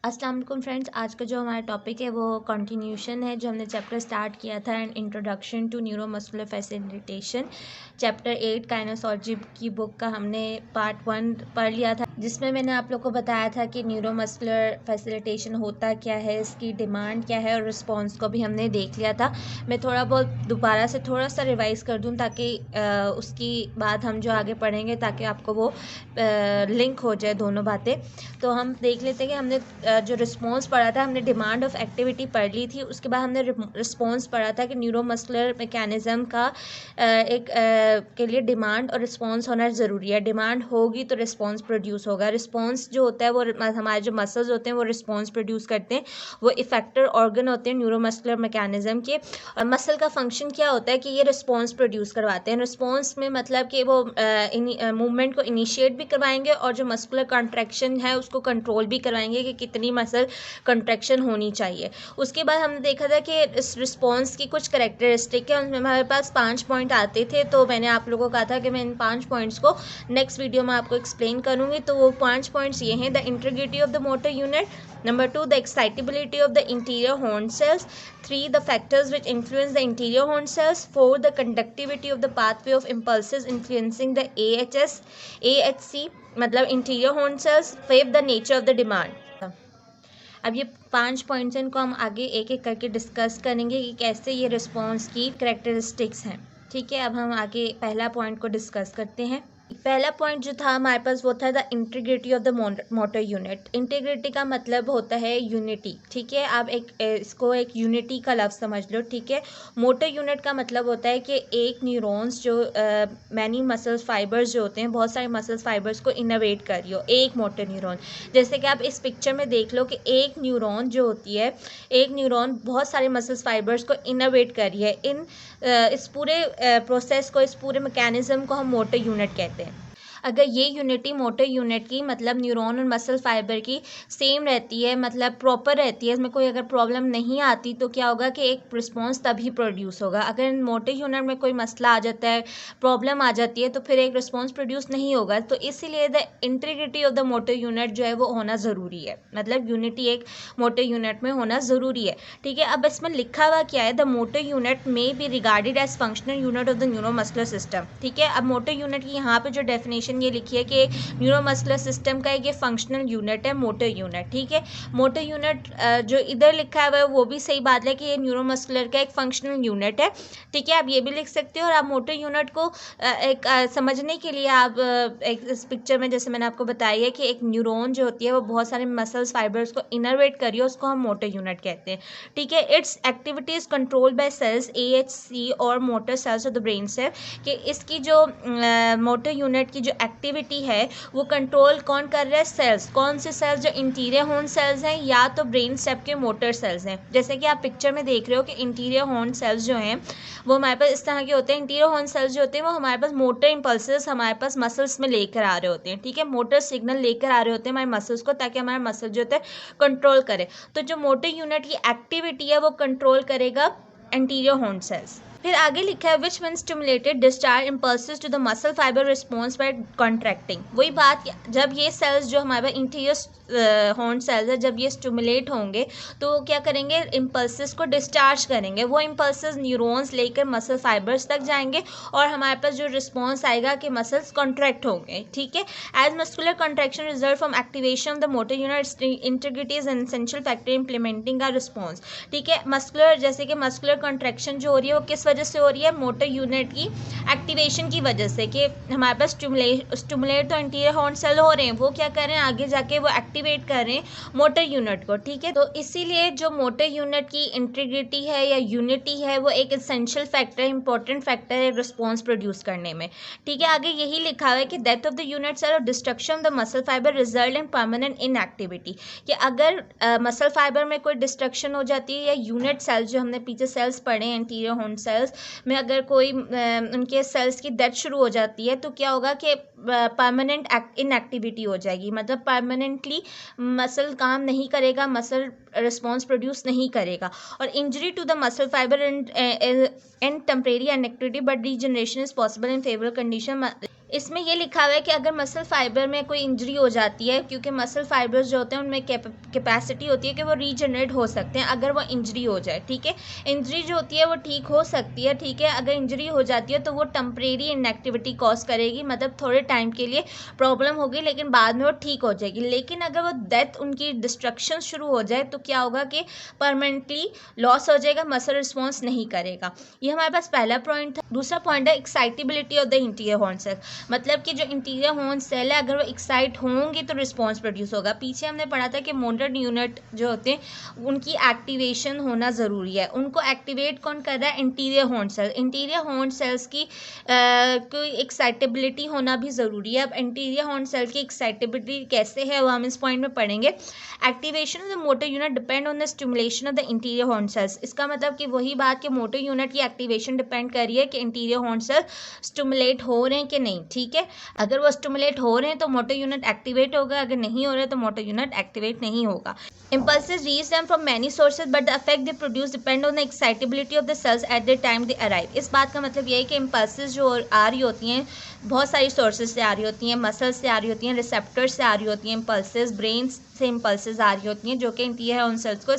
अस्सलाम वालेकुम फ्रेंड्स, आज का जो हमारा टॉपिक है वो कंटिन्यूशन है जो हमने चैप्टर स्टार्ट किया था and introduction to neuromuscular facilitation. Chapter 8 kinesiology की बुक का हमने पार्ट 1 पढ़ लिया था, जिसमें मैंने आप लोग को बताया था कि न्यूरोमस्कुलर फैसिलिटेशन होता क्या है, इसकी डिमांड क्या है और रिस्पॉन्स को भी हमने देख लिया था। मैं थोड़ा बहुत दोबारा से थोड़ा सा रिवाइज़ कर दूँ ताकि उसकी बाद हम जो आगे पढ़ेंगे ताकि आपको वो लिंक हो जाए दोनों बातें। तो हम देख लेते हैं कि हमने जो रिस्पॉन्स पढ़ा था, हमने डिमांड ऑफ एक्टिविटी पढ़ ली थी। उसके बाद हमने रिस्पॉन्स पढ़ा था कि न्यूरोमस्कुलर मैकेनिज्म का के लिए डिमांड और रिस्पॉन्स होना ज़रूरी है। डिमांड होगी तो रिस्पॉन्स प्रोड्यूस होगा। रिस्पॉन्स जो होता है वो हमारे जो मसल्स होते हैं वो रिस्पॉन्स प्रोड्यूस करते हैं, वो इफेक्टर ऑर्गन होते हैं न्यूरोमस्कुलर मैकेनिज्म के। और मसल का फंक्शन क्या होता है कि ये रिस्पॉन्स प्रोड्यूस करवाते हैं। रिस्पॉन्स में मतलब कि वो मूवमेंट को इनिशिएट भी करवाएंगे और जो मस्कुलर कॉन्ट्रैक्शन है उसको कंट्रोल भी करवाएंगे कि कितनी मसल कंट्रैक्शन होनी चाहिए। उसके बाद हमने देखा था कि इस रिस्पॉन्स की कुछ करेक्टरिस्टिक है, उनमें हमारे पास 5 पॉइंट आते थे। तो मैंने आप लोगों को कहा था कि मैं इन 5 पॉइंट्स को नेक्स्ट वीडियो में आपको एक्सप्लेन करूँगी। तो वो 5 पॉइंट्स ये हैं: the integrity of the motor unit, Number 2, the excitability of the interior horn cells. 3, the factors which influence the interior horn cells. 4, the conductivity of the pathway of impulses influencing the AHC मतलब interior horn cells. 5, the nature of the demand. अब ये 5 points हैं, इनको हम आगे एक एक करके डिस्कस करेंगे कि कैसे ये रिस्पॉन्स की करेक्टरिस्टिक्स हैं। ठीक है, अब हम आगे पहला पॉइंट को डिस्कस करते हैं। पहला पॉइंट जो था हमारे पास वो था the integrity of the motor unit. Integrity का मतलब होता है यूनिटी। ठीक है, आप इसको एक यूनिटी का लफ्ज़ समझ लो। ठीक है, मोटर यूनिट का मतलब होता है कि एक न्यूरॉन्स जो मैनी मसल्स फाइबर्स जो होते हैं, बहुत सारे मसल्स फाइबर्स को इनोवेट कर रही हो एक मोटर न्यूरॉन। जैसे कि आप इस पिक्चर में देख लो कि एक न्यूरॉन जो होती है, एक न्यूरॉन बहुत सारे मसल्स फाइबर्स को इनोवेट कर रही है। इस पूरे प्रोसेस को, इस पूरे मैकेनिज्म को हम मोटर यूनिट कहते हैं। अगर ये यूनिटी मोटर यूनिट की मतलब न्यूरॉन और मसल फाइबर की सेम रहती है, मतलब प्रॉपर रहती है, इसमें कोई अगर प्रॉब्लम नहीं आती, तो क्या होगा कि एक रिस्पॉन्स तभी प्रोड्यूस होगा। अगर मोटर यूनिट में कोई मसला आ जाता है, प्रॉब्लम आ जाती है, तो फिर एक रिस्पॉन्स प्रोड्यूस नहीं होगा। तो इसीलिए the integrity of the motor unit जो है वो होना ज़रूरी है, मतलब यूनिटी एक मोटर यूनिट में होना ज़रूरी है। ठीक है, अब इसमें लिखा हुआ क्या है, the motor unit may be regarded as functional unit of the neuromuscular system. ठीक है, अब मोटर यूनिट की यहाँ पे जो डेफिनेशन ये लिखी है कि न्यूरोमस्कुलर सिस्टम का एक ये फंक्शनल यूनिट है मोटर यूनिट। ठीक है, मोटर यूनिट जो इधर लिखा है वो भी सही बात है कि ये न्यूरोमस्कुलर का एक फंक्शनल यूनिट है। ठीक है, आप ये भी लिख सकते हो। और आप मोटर यूनिट को एक समझने के लिए आप एक इस पिक्चर में जैसे मैंने आपको बताया है कि एक न्यूरॉन जो होती है वो बहुत सारे मसल्स फाइबर्स को इनर्वेट कर रही है, उसको हम मोटर यूनिट कहते हैं। ठीक है, its activity is controlled by cells AHC और motor cells of the brain cell. कि इसकी जो मोटर यूनिट की जो एक्टिविटी है वो कंट्रोल कौन कर रहा है? सेल्स। कौन से सेल्स? जो इंटीरियर हॉर्न सेल्स हैं या तो ब्रेन स्टेम के मोटर सेल्स हैं। जैसे कि आप पिक्चर में देख रहे हो कि इंटीरियर हॉर्न सेल्स जो हैं वो हमारे पास इस तरह के होते हैं। इंटीरियर हॉर्न सेल्स जो होते हैं वो हमारे पास मोटर इंपल्सेस हमारे पास मसल्स में लेकर आ रहे होते हैं। ठीक है, मोटर सिग्नल लेकर आ रहे होते हैं हमारे मसल्स को, ताकि हमारा मसल जो होता है कंट्रोल करे। तो जो मोटर यूनिट की एक्टिविटी है वो कंट्रोल करेगा इंटीरियर हॉर्न सेल्स। फिर आगे लिखा है which one stimulated discharge impulses to the muscle fibre response by contracting. वही बात, जब ये सेल्स जो हमारे इंटीरियर हॉर्न सेल्स है जब ये स्टिमुलेट होंगे तो वो क्या करेंगे? इम्पल्सेस को डिस्चार्ज करेंगे। वो इम्पल्सेस न्यूरॉन्स लेकर मसल फाइबर्स तक जाएंगे और हमारे पास जो रिस्पॉन्स आएगा कि मसल्स कॉन्ट्रैक्ट होंगे। ठीक है, as muscular contraction result from activation of the motor unit, integrity is an essential factor implementing a response. ठीक है, मस्कुलर जैसे कि मस्कुलर कॉन्ट्रैक्शन जो हो रही है वो किस वजह से हो रही है? मोटर यूनिट की एक्टिवेशन की वजह से। कि हमारे पास स्टिमुलेट तो इंटीरियर हॉर्न सेल हो रहे हैं, वो क्या कर रहे हैं? आगे जाके वो एक्टिवेट कर रहे हैं मोटर यूनिट को। ठीक है, तो इसीलिए जो मोटर यूनिट की इंटीग्रिटी है या यूनिटी है वो एक एसेंशियल फैक्टर, इंपॉर्टेंट फैक्टर है रिस्पॉन्स प्रोड्यूस करने में। ठीक है, आगे यही लिखा हुआ है कि death of the unit cell और destruction of the muscle fibre result in permanent inactivity. कि अगर मसल फाइबर में कोई डिस्ट्रक्शन हो जाती है या यूनिट सेल्स जो हमने पीछे सेल्स पढ़े हैं इंटीरियर हॉर्न सेल्स में, अगर कोई उनके सेल्स की डेथ शुरू हो जाती है तो क्या होगा कि परमानेंट इनएक्टिविटी हो जाएगी, मतलब परमानेंटली मसल काम नहीं करेगा, मसल रिस्पॉन्स प्रोड्यूस नहीं करेगा। और injury to the muscle fibre and temporary inactivity but regeneration is possible in favourable condition. इसमें ये लिखा हुआ है कि अगर मसल फाइबर में कोई इंजरी हो जाती है, क्योंकि मसल फाइबर्स जो होते हैं उनमें कैपेसिटी होती है कि वो रीजनरेट हो सकते हैं अगर वो इंजरी हो जाए, ठीक है। इंजरी जो होती है वो ठीक हो सकती है, ठीक है। अगर इंजरी हो जाती है तो वो टेम्परेरी इनएक्टिविटी कॉज करेगी, मतलब थोड़े टाइम के लिए प्रॉब्लम होगी, लेकिन बाद में वो ठीक हो जाएगी। लेकिन अगर वो डेथ, उनकी डिस्ट्रक्शन शुरू हो जाए तो क्या होगा कि परमानेंटली लॉस हो जाएगा, मसल रिस्पॉन्स नहीं करेगा। ये हमारे पास पहला पॉइंट था। दूसरा पॉइंट है excitability of the interior horn cell, मतलब कि जो इंटीरियर हॉर्न सेल है अगर वो एक्साइट होंगे तो रिस्पॉन्स प्रोड्यूस होगा। पीछे हमने पढ़ा था कि मोटर यूनिट जो होते हैं उनकी एक्टिवेशन होना ज़रूरी है। उनको एक्टिवेट कौन कर रहा है? Anterior horn cell. Anterior horn cells की कोई एक्साइटेबिलिटी होना भी ज़रूरी है। अब इंटीरियर हॉर्न सेल की एक्साइटेबिलिटी कैसे है वो हम इस पॉइंट में पढ़ेंगे। Activation of the motor unit depend on the stimulation of the interior horn cells. इसका मतलब कि वही बात कि मोटर यूनिट की एक्टिवेशन डिपेंड कर रही है कि इंटीरियर हॉर्न सेल स्टिमुलेट हो रहे हैं कि नहीं, ठीक है। अगर वो स्टिमुलेट हो रहे हैं तो मोटर यूनिट एक्टिवेट होगा, अगर नहीं हो रहे तो मोटर यूनिट एक्टिवेट नहीं होगा। Impulses reach them from many sources, but the effect they produce depend on the excitability of the cells at the time they arrive. इस बात का मतलब ये है कि impulses जो आ रही होती हैं बहुत सारी सोर्सेज से आ रही होती हैं, मसल्स से आ रही होती हैं, रिसेप्टर्स से आ रही होती हैं, इम्पल्सेस ब्रेन से इम्पल्सेस आ रही होती हैं जो कि इंटीरियर हॉर्न सेल्स को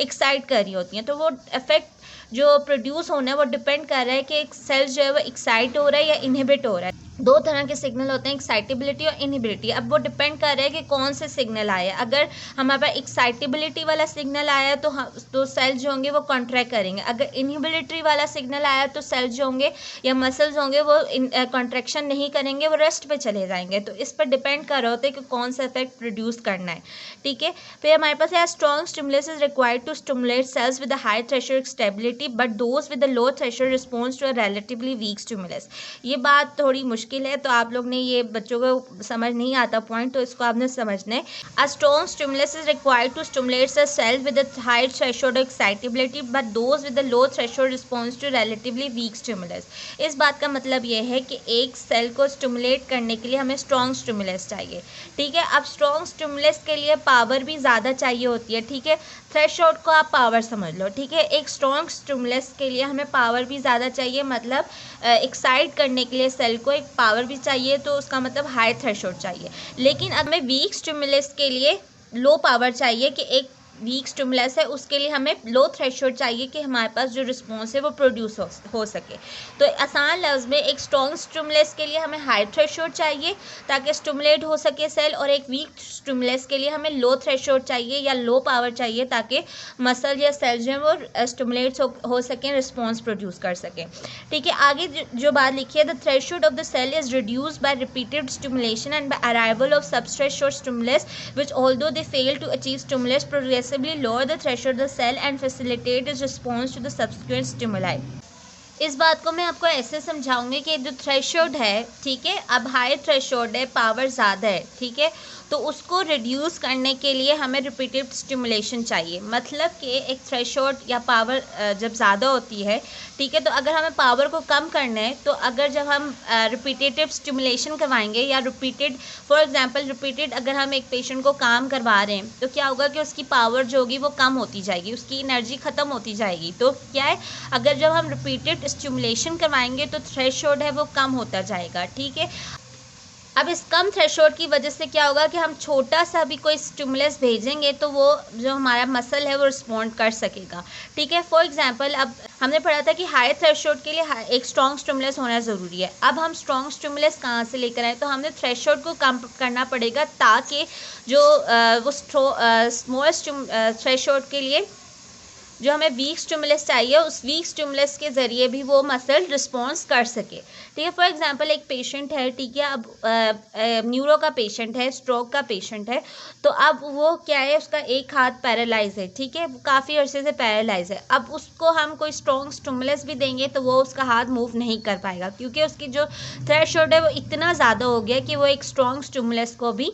एक्साइट कर रही होती हैं। तो वो इफेक्ट जो प्रोड्यूस होना है वो डिपेंड कर रहा है कि एक सेल जो है वो एक्साइट हो रहा है या इनहिबिट हो रहा है। दो तरह के सिग्नल होते हैं, एक्साइटेबिलिटी और इनहिबिलिटी। अब वो डिपेंड कर रहा है कि कौन से सिग्नल आए। अगर हमारे पास एक्साइटेबिलिटी वाला सिग्नल आया तो सेल जो होंगे वो कॉन्ट्रैक्ट करेंगे। अगर इनहिबिलिटरी वाला सिग्नल आया तो सेल जो होंगे या मसल्स होंगे वो कॉन्ट्रैक्शन नहीं करेंगे, वो रेस्ट पे चले जाएंगे। तो इस पर डिपेंड कर रहा होता है कि कौन सा इफेक्ट प्रोड्यूस करना है, ठीक है। फिर हमारे पास है strong stimulus is required to stimulate cells with high threshold stability but those with low threshold response to a relatively weak stimulus. ये बात थोड़ी मुश्किल है, तो आप लोग ने ये बच्चों को समझ नहीं आता पॉइंट, तो इसको आपने समझना है। A strong stimulus is required to stimulate the cell with a high threshold of excitability, but those with a low threshold response to relatively weak stimulus. इस बात का मतलब ये है कि एक सेल को स्टिमुलेट करने के लिए हमें स्ट्रॉन्ग स्टिमुलस चाहिए, ठीक है। अब स्ट्रॉन्ग स्टिमुलस के लिए पावर भी ज़्यादा चाहिए होती है, ठीक है। थ्रेशोल्ड को आप पावर समझ लो, ठीक है। एक स्ट्रॉन्ग स्टिमुलस के लिए हमें पावर भी ज़्यादा चाहिए, मतलब एक्साइट करने के लिए सेल को एक पावर भी चाहिए, तो उसका मतलब हाई थ्रेशोल्ड चाहिए। लेकिन अब हमें वीक स्टिमुलस के लिए लो पावर चाहिए कि एक वीक स्टिमुलस है उसके लिए हमें लो थ्रेशोल्ड चाहिए कि हमारे पास जो रिस्पॉन्स है वो प्रोड्यूस हो सके। तो आसान लफ्ज़ में एक स्ट्रॉन्ग स्टिमुलस के लिए हमें हाई थ्रेशोल्ड चाहिए ताकि स्टिमुलेट हो सके सेल, और एक वीक स्टिमुलस के लिए हमें लो थ्रेशोल्ड चाहिए या लो पावर चाहिए ताकि मसल या सेल जो है वो स्टिमुलेट हो सकें, रिस्पॉन्स प्रोड्यूस कर सकें, ठीक है। आगे जो बात लिखी है, the threshold of the cell is reduced by repeated stimulation and by arrival of subthreshold stimulus which although they fail to achieve stimulus progressively lower the threshold of the cell and facilitate its response to the subsequent stimuli. इस बात को मैं आपको ऐसे समझाऊंगी कि जो threshold है, ठीक है, अब हाई थ्रेशोल्ड है, पावर ज़्यादा है, ठीक है, तो उसको रिड्यूस करने के लिए हमें रिपीटेड स्टिमुलेशन चाहिए। मतलब कि एक थ्रेशोल्ड या पावर जब ज़्यादा होती है, ठीक है, तो अगर हमें पावर को कम करना है तो अगर जब हम रिपीटेटिव स्टिमुलेशन करवाएंगे या रिपीटेड, फॉर एग्जांपल रिपीटेड अगर हम एक पेशेंट को काम करवा रहे हैं तो क्या होगा कि उसकी पावर जो होगी वो कम होती जाएगी, उसकी एनर्जी ख़त्म होती जाएगी। तो क्या है, अगर जब हम रिपीटेड स्टिमुलेशन करवाएंगे तो थ्रेशोल्ड है वो कम होता जाएगा, ठीक है। अब इस कम थ्रेशोल्ड की वजह से क्या होगा कि हम छोटा सा भी कोई स्टिमुलस भेजेंगे तो वो जो हमारा मसल है वो रिस्पॉन्ड कर सकेगा, ठीक है। फॉर एग्जांपल अब हमने पढ़ा था कि हाई थ्रेशोल्ड के लिए एक स्ट्रॉन्ग स्टिमुलस होना ज़रूरी है। अब हम स्ट्रॉन्ग स्टिमुलस कहाँ से लेकर आए, तो हमने थ्रेशोल्ड को कम करना पड़ेगा ताकि जो वो स्मॉल थ्रेशोल्ड के लिए जो हमें वीक स्टिमुलस चाहिए उस वीक स्टिमुलस के ज़रिए भी वो मसल रिस्पॉन्स कर सके, ठीक है। फॉर एग्जांपल एक पेशेंट है, ठीक है, अब न्यूरो का पेशेंट है, स्ट्रोक का पेशेंट है, तो अब वो क्या है, उसका एक हाथ पैरालाइज है, ठीक है, काफ़ी अर्से से पैरालाइज है। अब उसको हम कोई स्ट्रॉन्ग स्टिमुलस भी देंगे तो वो उसका हाथ मूव नहीं कर पाएगा क्योंकि उसकी जो थ्रेशोल्ड है वो इतना ज़्यादा हो गया कि वो एक स्ट्रॉन्ग स्टिमुलस को भी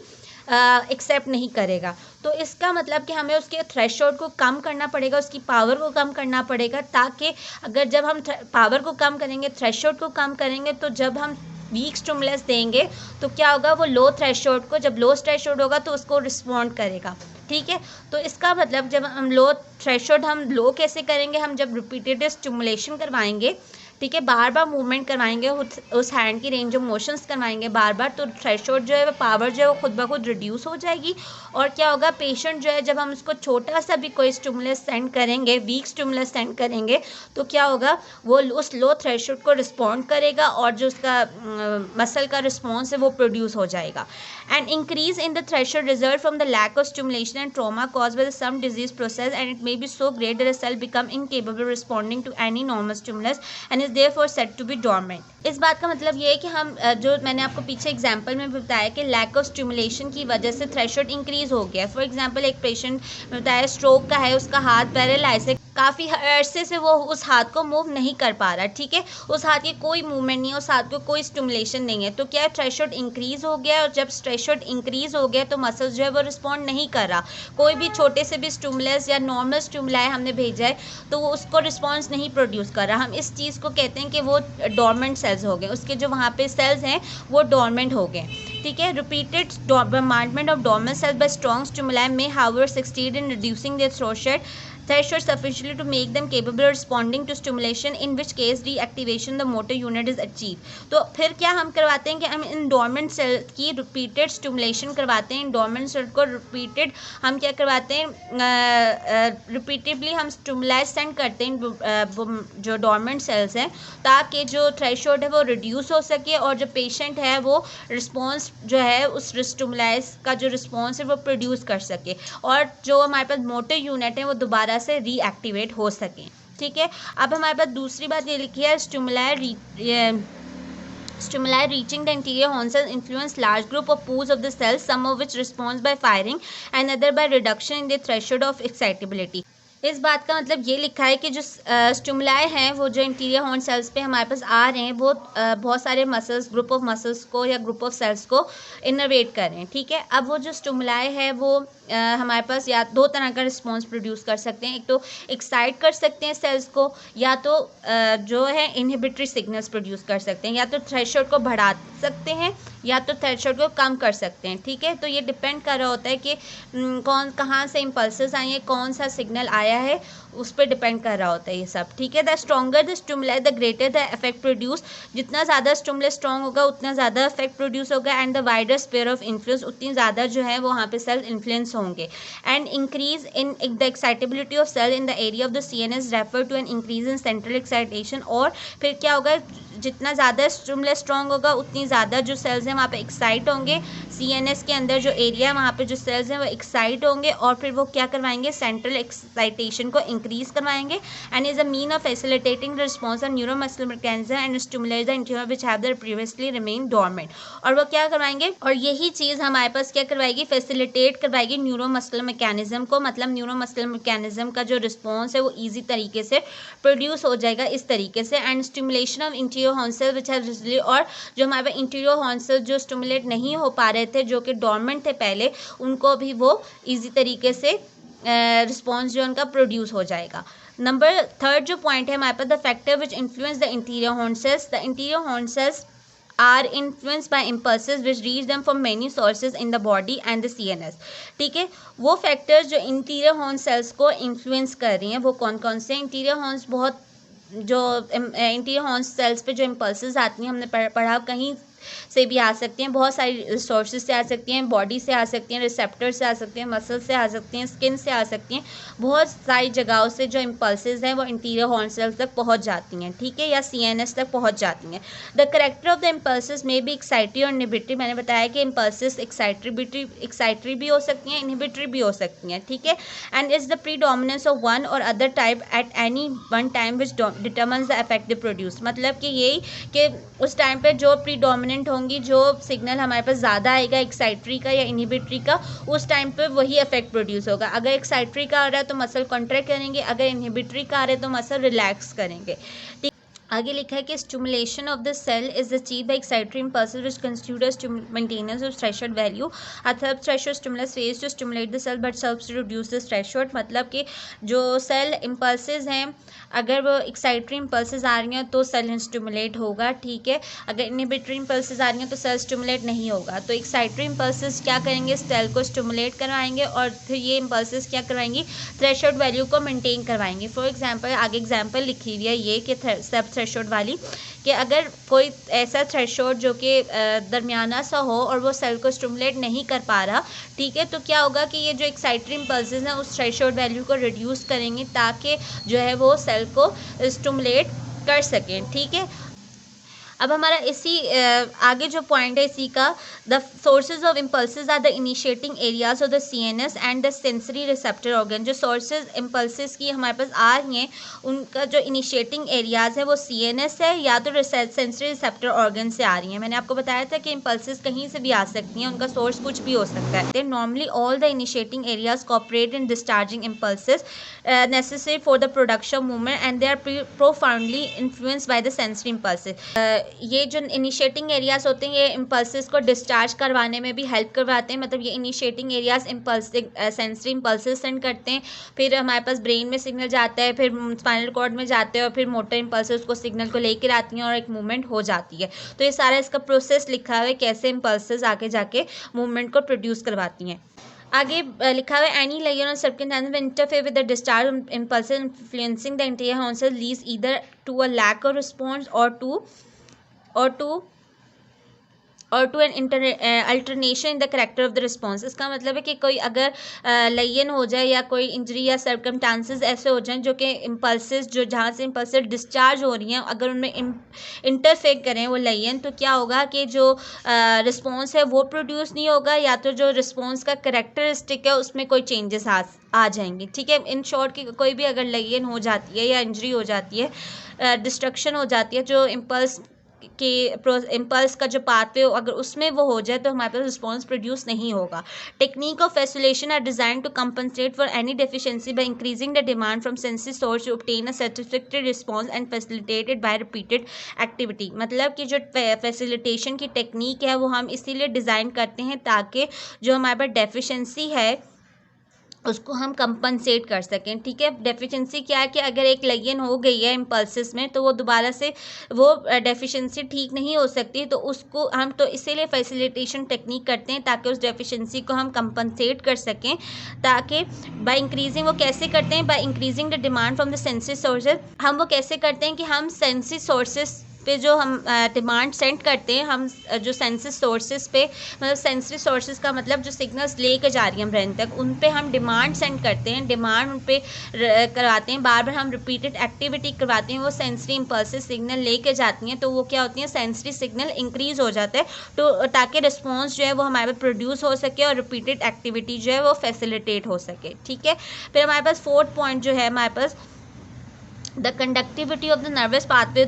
एक्सेप्ट नहीं करेगा। तो इसका मतलब कि हमें उसके थ्रेशोल्ड को कम करना पड़ेगा, उसकी पावर को कम करना पड़ेगा, ताकि अगर जब हम पावर को कम करेंगे, थ्रेशोल्ड को कम करेंगे, तो जब हम वीक स्टिमुलस देंगे तो क्या होगा, वो लो थ्रेशोल्ड को, जब लो थ्रेशोल्ड होगा तो उसको रिस्पॉन्ड करेगा, ठीक है। तो इसका मतलब जब हम लो थ्रेशोल्ड हम लो कैसे करेंगे, हम जब रिपीटेड स्टिमुलेशन करवाएंगे, ठीक है, बार बार मूवमेंट करवाएंगे, उस हैंड की रेंज ऑफ मोशंस करवाएंगे बार बार, तो थ्रेशोल्ड जो है वो पावर जो है वो खुद ब खुद रिड्यूस हो जाएगी। और क्या होगा, पेशेंट जो है जब हम उसको छोटा सा भी कोई स्टिमुलस सेंड करेंगे, वीक स्टिमुलस सेंड करेंगे, तो क्या होगा, वो उस लो थ्रेशोल्ड को रिस्पॉन्ड करेगा और जो उसका मसल का रिस्पॉन्स है वो प्रोड्यूस हो जाएगा। And increase in the threshold result from the lack of stimulation and trauma cause by some disease process and it may be so great that the cell become incapable responding to any normal stimulus and is therefore said to be dormant. इस बात का मतलब ये है कि हम जो मैंने आपको पीछे एग्जांपल में बताया कि लैक ऑफ स्टिमुलेशन की वजह से थ्रेशोल्ड इंक्रीज हो गया। फॉर एग्जांपल एक पेशेंट में बताया स्ट्रोक का है, उसका हाथ पैरालाइज है, काफ़ी अरसे से वो उस हाथ को मूव नहीं कर पा रहा, ठीक है, उस हाथ की कोई मूवमेंट नहीं है, उस हाथ को कोई स्टिमुलेशन नहीं है, तो क्या है, थ्रेशोल्ड इंक्रीज हो गया। और जब थ्रेशोल्ड इंक्रीज हो गया तो मसल्स जो है वो रिस्पॉन्ड नहीं कर रहा, कोई भी छोटे से भी स्टिमुलस या नॉर्मल स्टिमुलाई हमने भेजा है तो वो उसको रिस्पॉन्स नहीं प्रोड्यूस कर रहा। हम इस चीज़ को कहते हैं कि वो डोरमेंट सेल्स हो गए, उसके जो वहाँ पे सेल्स हैं वो डोरमेंट हो गए, ठीक है। Repeated bombardment of dormant cells by strong stimuli may however succeed in reducing their threshold sufficiently to make them capable of responding to stimulation, in which case reactivation the motor unit is achieved। तो फिर क्या हम करवाते हैं कि हम इन dormant cell की repeated stimulation करवाते हैं, इन डोरमेंट सेल को रिपीटेड हम क्या करवाते हैं, रिपीटेडली हम स्टिमुलाई सेंड करते हैं जो डोरमेंट सेल्स हैं, ताकि जो थ्रेशोल्ड है वो रिड्यूस हो सके और जो पेशेंट है वो रिस्पॉन्स जो है उस स्टिमुलाई का जो रिस्पॉन्स है वो प्रोड्यूस कर सके और जो हमारे पास मोटर यूनिट है वो दोबारा से रीएक्टिवेट हो सके, ठीक है। अब हमारे पास दूसरी बात ये लिखी है, stimuli reaching the interior horn cells influence large group of pools of the cells, some of which responds by firing and other by reduction in the threshold of excitability। इस बात का मतलब ये लिखा है कि जो स्टिमुलाई हैं वो जो इंटीरियर हॉर्न सेल्स पे हमारे पास आ रहे हैं वो बहुत सारे मसल्स, ग्रुप ऑफ मसल्स को या ग्रुप ऑफ सेल्स को इनर्वेट कर रहे हैं, ठीक है। अब वो जो स्टिमुलाई है वो हमारे पास या दो तरह का रिस्पॉन्स प्रोड्यूस कर सकते हैं, एक तो एक्साइट कर सकते हैं सेल्स को, या तो जो है इनहिबिटरी सिग्नल्स प्रोड्यूस कर सकते हैं, या तो थ्रेशोल्ड को बढ़ा सकते हैं या तो थ्रेशोल्ड को कम कर सकते हैं, ठीक है। तो ये डिपेंड कर रहा होता है कि कहाँ से इम्पल्सेस आए हैं, कौन सा सिग्नल आया है, उस पर डिपेंड कर रहा होता है ये सब, ठीक है। The stronger the stimuli the greater the effect produce, जितना ज़्यादा स्टिमुलस स्ट्रॉन्ग होगा उतना ज़्यादा इफेक्ट प्रोड्यूस होगा, and the wider sphere of influence, उतनी ज़्यादा जो है वो वहाँ पे सेल इन्फ्लुएंस होंगे। And increase in the excitability of cell in the area of the CNS refer to an increase in central excitation. और फिर क्या होगा, जितना ज़्यादा स्टिमुलस स्ट्रॉन्ग होगा उतनी ज़्यादा जो सेल्स हैं वहाँ पे एक्साइट होंगे, CNS के अंदर जो एरिया है वहाँ पे जो सेल्स हैं वो एक्साइट होंगे और फिर वो क्या करवाएंगे, सेंट्रल एक्साइटेशन को इंक्रीज करवाएंगे, and is a mean of facilitating the response of neuromuscular mechanism and stimulate the anterior which have there previously remain dormant. और वो क्या करवाएंगे, और यही चीज़ हमारे पास क्या करवाएगी, फैसिलिटेट करवाएगी न्यूरोमस्कुलर मैकेनिज्म को, मतलब न्यूरोमस्कुलर मैकेनिज्म का जो रिस्पॉन्स है वो ईजी तरीके से प्रोड्यूस हो जाएगा इस तरीके से। And stimulation of anterior horn cell which have resulted, और जो हमारे पास इंटीरियर हॉर्न सेल जो स्टिमुलेट नहीं हो पा रहे थे, जो कि डोरमेंट थे पहले, उनको भी वो ईजी तरीके से रिस्पॉन्स जो उनका प्रोड्यूस हो जाएगा। नंबर थर्ड जो पॉइंट है हमारे पास, the factor which influence the interior horn cells, the interior horn cells are influenced by impulses which reach them from many sources in the body and the CNS, ठीक है। वो factors जो interior horn sales को influence कर रही हैं वो कौन कौन से, इंटीरियर हॉर्न्स बहुत जो इंटीरियर हॉर्न सेल्स पे जो इम्पल्सेस आती हैं, हमने पढ़ा कहीं से भी आ सकती हैं, बहुत सारी सोर्सेज से आ सकती हैं, बॉडी से आ सकती हैं, रिसेप्टर से आ सकती हैं, मसल से आ सकती हैं, स्किन से आ सकती हैं, बहुत सारी जगहों से जो इम्पल्सेस हैं वो इंटीरियर हॉर्न सेल्स तक पहुंच जाती हैं, ठीक है, या CNS तक पहुंच जाती हैं। The character of the impulses में भी एक्साइटरी और इनहिबिटरी, मैंने बताया कि इम्पल्सेस एक्साइटरी भी हो सकती हैं, इनहिबिटरी भी हो सकती हैं, ठीक है। And is the predominance of one or other type at any one time which determines the effect they produce, मतलब कि यही कि उस टाइम पे जो प्रीडोमिनेंट होंगी, जो सिग्नल हमारे पास ज़्यादा आएगा एक्साइटरी का या इनहिबिटरी का, उस टाइम पे वही इफेक्ट प्रोड्यूस होगा। अगर एक्साइटरी का आ रहा है तो मसल कॉन्ट्रैक्ट करेंगे, अगर इनहिबिटरी का आ रहा है तो मसल रिलैक्स करेंगे, ठीक। आगे लिखा है कि stimulation of the cell is achieve by excitatory impulses which constitute maintenance of threshold value, a third threshold stimulus fails to stimulate the cell but serves to reduce the threshold, मतलब कि जो cell impulses हैं अगर वो एक्साइटरी impulses आ रही हैं तो cell stimulate होगा, ठीक है। अगर इनहिबिटरी इम्पल्सेस आ रही हैं तो सेल स्टिमुलेट नहीं होगा। तो एक्साइटरी इम्पल्सेस क्या करेंगे, सेल को स्टिमुलेट करवाएंगे और फिर ये इम्पल्सेस क्या करवाएंगी, थ्रेशोल्ड वैल्यू को मेंटेन करवाएंगे। फॉर एग्जांपल आगे एग्जांपल लिखी हुई है ये कि सब थ्रेशोल्ड वाली, कि अगर कोई ऐसा थ्रेशोल्ड जो कि दरमियाना सा हो और वो सेल को स्टिमुलेट नहीं कर पा रहा, ठीक है, तो क्या होगा कि ये जो एक्साइटरी इम्पल्सेस हैं उस थ्रेशोल्ड वैल्यू को रिड्यूस करेंगे ताकि जो है वो सेल को स्टिमुलेट कर सकें, ठीक है। अब हमारा इसी आगे जो पॉइंट है इसी का, the sources of impulses are the initiating areas of the CNS and the sensory receptor organ. जो सोर्सेज इम्पल्सेस की हमारे पास आ रही हैं उनका जो इनिशिएटिंग एरियाज है वो सीएनएस है या तो सेंसरी रिसेप्टर ऑर्गन से आ रही हैं। मैंने आपको बताया था कि इम्पल्सेस कहीं से भी आ सकती हैं, उनका सोर्स कुछ भी हो सकता है। Normally all the initiating areas cooperate in discharging impulses necessary for the production movement and they are profoundly influenced by the sensory impulses। ये जो इनिशिएटिंग एरियाज होते हैं ये इम्पल्सेस को डिस्चार्ज करवाने में भी हेल्प करवाते हैं। मतलब ये initiating areas sensory impulses send करते हैं, फिर हमारे पास ब्रेन में सिग्नल जाता है, फिर स्पाइनल कॉर्ड में जाते हैं और फिर मोटर इम्पल्सेस को सिग्नल को लेकर आती हैं और एक मूवमेंट हो जाती है। तो ये सारा इसका प्रोसेस लिखा हुआ है कैसे इम्पल्सेस आगे जाके मूवमेंट को प्रोड्यूस करवाती हैं। आगे लिखा हुआ है any layer on circumstances interfere with the discharge impulses influencing the interior horn cells leads either to a lack of response और to an alternation in the character of the response. इसका मतलब है कि कोई अगर लयन हो जाए या कोई इंजरी या सर्कमस्टांसेस ऐसे हो जाएं जो कि इम्पल्सेस जो जहाँ से इम्पल्सेस डिस्चार्ज हो रही हैं अगर उनमें इंटरफेयर करें वो लयन, तो क्या होगा कि जो रिस्पॉन्स है वो प्रोड्यूस नहीं होगा या तो जो रिस्पॉन्स का करेक्टरिस्टिक है उसमें कोई चेंजेस आ जाएंगे, ठीक है। इन शॉर्ट की कोई भी अगर लयन हो जाती है या इंजरी हो जाती है, डिस्ट्रक्शन हो जाती है, जो इम्पल्स का जो पाथवे अगर उसमें वो हो जाए तो हमारे पास रिस्पॉन्स प्रोड्यूस नहीं होगा। Technique of facilitation are design to compensate for any deficiency by increasing the demand from sensory source to obtain a satisfactory response and facilitated by repeated activity. मतलब कि जो फैसिलिटेशन की टेक्निक है वो हम इसीलिए डिज़ाइन करते हैं ताकि जो हमारे पास डेफिशिएंसी है उसको हम कंपनसेट कर सकें, ठीक है। डेफिशिएंसी क्या है कि अगर एक लयन हो गई है इम्पल्सेस में तो वो दोबारा से वो डेफिशिएंसी ठीक नहीं हो सकती, तो उसको हम तो इसीलिए फैसिलिटेशन टेक्निक करते हैं ताकि उस डेफिशिएंसी को हम कंपनसेट कर सकें। ताकि बाय इंक्रीजिंग, वो कैसे करते हैं, bye increasing the demand from the sensory sources. हम वो कैसे करते हैं कि हम सेंसरी सोर्सेज पे जो हम डिमांड सेंड करते हैं, हम जो सेंसरी सोर्सेज पे, मतलब सेंसरी सोर्सेज का मतलब जो सिग्नल्स लेकर जा रही हैं ब्रेन तक, उन पे हम डिमांड सेंड करते हैं, डिमांड उन पे करवाते हैं, बार बार हम रिपीटेड एक्टिविटी करवाते हैं, वो सेंसरी इम्पल्सिव सिग्नल लेके जाती हैं, तो वो क्या होती हैं, सेंसरी सिग्नल इंक्रीज हो जाता है तो ताकि रिस्पॉन्स जो है वो हमारे पास प्रोड्यूस हो सके और रिपीटेड एक्टिविटी जो है वो फैसिलिटेट हो सके, ठीक है। फिर हमारे पास फोर्थ पॉइंट जो है हमारे पास the conductivity of the nervous pathway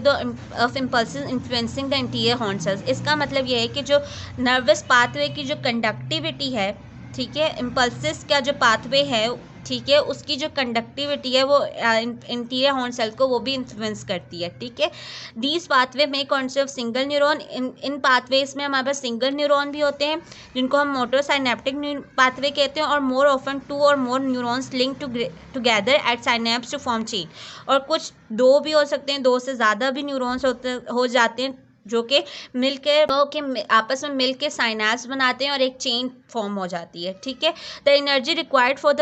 of impulses influencing the interior horn cells. इसका मतलब ये है कि जो नर्वस पाथवे की जो कंडक्टिविटी है, ठीक है, इम्पल्सिस का जो पाथवे है, ठीक है, उसकी जो कंडक्टिविटी है वो इंटीरियर हॉर्न सेल को वो भी इन्फ्लुएंस करती है, ठीक है। दीज पाथवे में concept of single neuron, in pathways में हमारे पास सिंगल न्यूरॉन भी होते हैं जिनको हम मोटर साइनेप्टिक पाथवे कहते हैं, और मोर ऑफन टू और more neurons link together at synapse to form chain. और कुछ दो भी हो सकते हैं, दो से ज़्यादा भी न्यूरॉन्स हो जाते हैं जो कि आपस में मिल के साइनेप्स बनाते हैं और एक चेन फॉर्म हो जाती है, ठीक है। The energy required for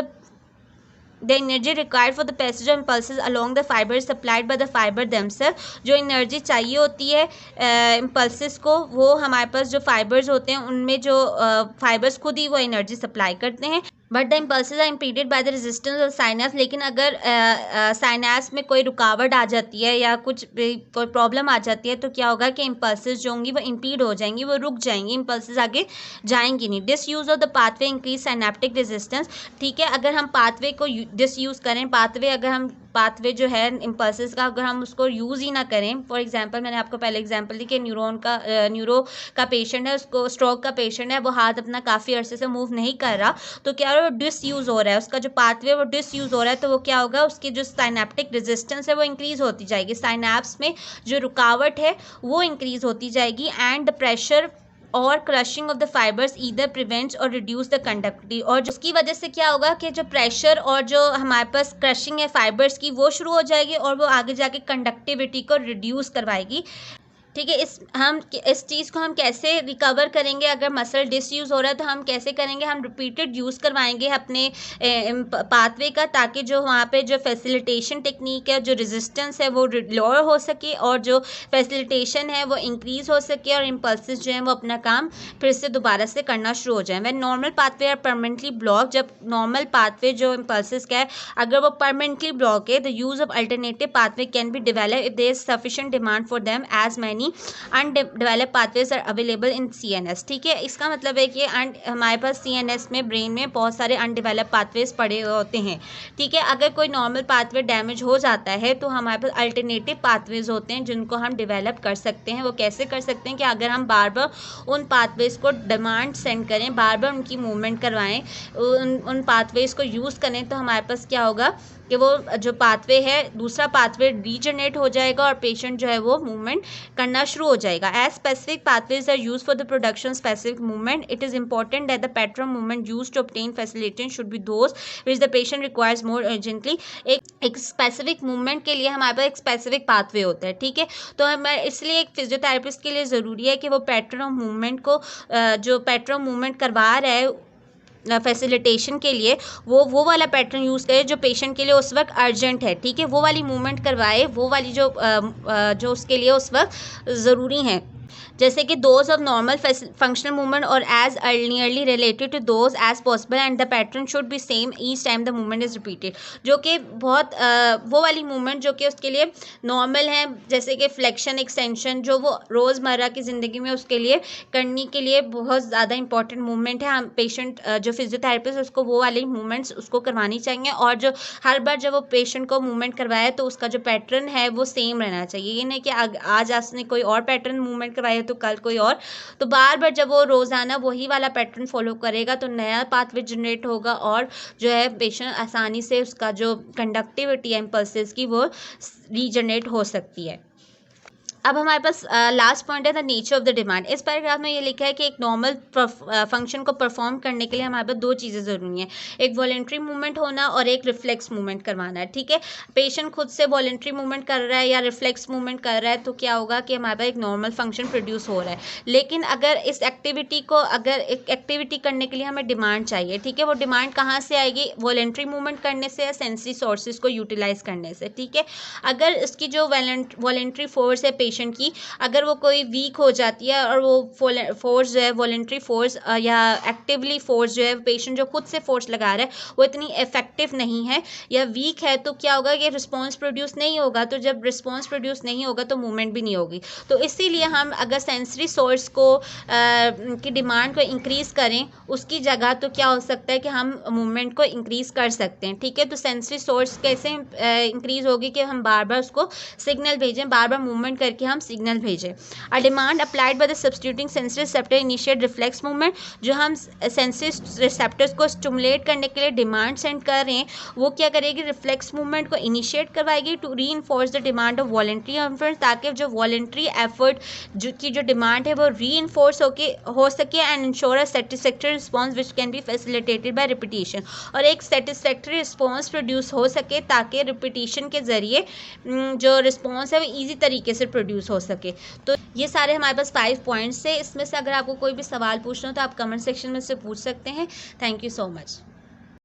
the passage of impulses along the fibre supplied by the fibre themselves. जो एनर्जी चाहिए होती है इम्पल्सेस को, वो हमारे पास जो फाइबर्स होते हैं उनमें जो फाइबर्स खुद ही वो एनर्जी सप्लाई करते हैं। But the impulses are impeded by the resistance of synapse. लेकिन अगर साइनेप्स में कोई रुकावट आ जाती है या कोई प्रॉब्लम आ जाती है तो क्या होगा कि इम्पल्सेस जो होंगी वो इम्पीड हो जाएंगी, वो रुक जाएंगी, इम्पल्सेस आगे जाएंगी नहीं। Disuse of the pathway increase synaptic resistance, ठीक है। अगर हम पाथवे को डिसयूज़ करें, पाथवे जो है इम्पल्सेस का अगर हम उसको यूज़ ही ना करें, फॉर एग्जांपल मैंने आपको पहले एग्जांपल दी कि न्यूरो का पेशेंट है, उसको स्ट्रोक का पेशेंट है, वो हाथ अपना काफ़ी अरसे से मूव नहीं कर रहा, तो क्या वो डिसयूज़ हो रहा है, उसका जो पाथवे वो डिसयूज़ हो रहा है, तो वो क्या होगा, उसकी जो साइनेप्टिक रेजिस्टेंस है वो इंक्रीज़ होती जाएगी, साइनेप्स में जो रुकावट है वो इंक्रीज़ होती जाएगी, एंड द प्रेशर और crushing of the fibres either prevents और रिड्यूस द कंडक्टिविटी। और जिसकी वजह से क्या होगा कि जो प्रेशर और जो हमारे पास क्रशिंग है फाइबर्स की वो शुरू हो जाएगी और वो आगे जाके कंडक्टिविटी को रिड्यूस करवाएगी, ठीक है। इस चीज़ को हम कैसे रिकवर करेंगे, अगर मसल डिसयूज़ हो रहा है तो हम कैसे करेंगे, हम रिपीटेड यूज़ करवाएंगे अपने पाथवे का, ताकि जो वहाँ पे जो फैसिलिटेशन टेक्निक है, जो रेजिस्टेंस है वो लोअर हो सके और जो फैसिलिटेशन है वो इंक्रीज़ हो सके और इम्पल्सेस जो हैं वो अपना काम फिर से दोबारा से करना शुरू हो जाए। When normal pathway are permanently block, जब नॉर्मल पाथवे जो इम्पल्सेस का है अगर वो परमानेंटली ब्लॉक है, the use of alternative pathway can be develop if there is sufficient demand for them as many undeveloped pathways are available in CNS। ठीक है, इसका मतलब है कि हमारे पास CNS में, ब्रेन में बहुत सारे अनडेवलप्ड पाथवेज पड़े होते हैं। ठीक है, अगर कोई नॉर्मल पाथवे डैमेज हो जाता है तो हमारे पास अल्टरनेटिव पाथवेज होते हैं जिनको हम डेवलप कर सकते हैं। वो कैसे कर सकते हैं कि अगर हम बार बार उन पाथवेज को डिमांड सेंड करें, बार बार उनकी मूवमेंट करवाएं, उन पाथवेज को यूज़ करें, तो हमारे पास क्या होगा कि वो जो पाथवे है, दूसरा पाथवे रीजनरेट हो जाएगा और पेशेंट जो है वो मूवमेंट करना शुरू हो जाएगा। As specific pathways are use for the production specific movement, it is important that the pattern movement use to obtain facilitation should be those which the patient requires more urgently. एक specific movement के लिए हमारे पास एक specific pathway होता है। ठीक है, तो हमें इसलिए एक फिजियोथेरेपिस्ट के लिए ज़रूरी है कि वो पैटर्न ऑफ मूवमेंट को, जो पैटर्न मूवमेंट करवा रहा है फैसिलिटेशन के लिए, वो वाला पैटर्न यूज़ करे जो पेशेंट के लिए उस वक्त अर्जेंट है। ठीक है, वो वाली मूवमेंट करवाए, वो वाली जो उसके लिए उस वक्त ज़रूरी है। जैसे कि those of normal functional movement और as nearly related to those as possible and the pattern should be same each time the movement is repeated. जो कि बहुत वो वाली मूवमेंट जो कि उसके लिए नॉर्मल है, जैसे कि फ्लेक्शन, एक्सटेंशन, जो वो रोज़मर्रा की ज़िंदगी में उसके लिए करने के लिए बहुत ज़्यादा इंपॉर्टेंट मूवमेंट है। हम पेशेंट जो फिजियोथेरेपिस्ट उसको वो वाली मूवमेंट्स उसको करवानी चाहिए, और जो हर बार जब वो पेशेंट को मूवमेंट करवाए तो उसका जो पैटर्न है वो सेम रहना चाहिए। ये नहीं कि आज आपने कोई और पैटर्न मूवमेंट करवाया तो कल कोई और, तो बार बार जब वो रोज़ाना वही वाला पैटर्न फॉलो करेगा तो नया पाथवे जनरेट होगा और जो है पेशेंट आसानी से उसका जो कंडक्टिविटी है इम्पल्सेस की वो रीजनरेट हो सकती है। अब हमारे पास लास्ट पॉइंट है the nature of the demand. इस पैराग्राफ में ये लिखा है कि एक नॉर्मल फंक्शन को परफॉर्म करने के लिए हमारे पास दो चीज़ें ज़रूरी हैं, एक वॉलेंट्री मूवमेंट होना और एक रिफ्लेक्स मूवमेंट करवाना है। ठीक है, पेशेंट खुद से वॉलेंट्री मूवमेंट कर रहा है या रिफ्लेक्स मूवमेंट कर रहा है तो क्या होगा कि हमारे पास एक नॉर्मल फंक्शन प्रोड्यूस हो रहा है। लेकिन अगर इस एक्टिविटी को, अगर एक एक्टिविटी करने के लिए हमें डिमांड चाहिए, ठीक है, वो डिमांड कहाँ से आएगी, वॉलेंट्री मूवमेंट करने से या सेंसरी सोर्सेज को यूटिलाइज करने से। ठीक है, अगर इसकी जो वॉलेंट्री फोर्स है पेशेंट की, अगर वो कोई वीक हो जाती है और वो फोर्स जो है वॉलेंट्री फोर्स या एक्टिवली फोर्स जो है पेशेंट जो खुद से फोर्स लगा रहा है वो इतनी इफेक्टिव नहीं है या वीक है, तो क्या होगा कि रिस्पॉन्स प्रोड्यूस नहीं होगा। तो जब रिस्पॉन्स प्रोड्यूस नहीं होगा तो मूवमेंट भी नहीं होगी। तो इसीलिए हम अगर सेंसरी सोर्स को की डिमांड को इंक्रीज़ करें उसकी जगह, तो क्या हो सकता है कि हम मूवमेंट को इंक्रीज़ कर सकते हैं। ठीक है, तो सेंसरी सोर्स कैसे इंक्रीज़ होगी कि हम बार बार उसको सिग्नल भेजें, बार बार मूवमेंट करके हम सिग्नल भेजें। A demand applied by the substituting sensory receptor initiate reflex movement. जो हम सेंसरी रिसेप्टर्स को स्टिमुलेट करने के लिए डिमांड सेंड कर रहे हैं वो क्या करेगी, रिफ्लेक्स मूवमेंट को इनिशिएट करवाएगी to reinforce the demand of voluntary effort, ताकि जो वॉलेंट्री एफर्ट की जो डिमांड है वो रीइंफोर्स हो सके and ensure a satisfactory response which can be facilitated bye repetition. और एक सेटिस्फैक्टरी रिस्पॉन्स प्रोड्यूस हो सके ताकि रिपीटिशन के ज़रिए जो रिस्पॉन्स है वो ईजी तरीके से प्रोड्यूस हो सके। तो ये सारे हमारे पास 5 पॉइंट्स है। इसमें से अगर आपको कोई भी सवाल पूछना हो तो आप कमेंट सेक्शन में से पूछ सकते हैं। Thank you so much.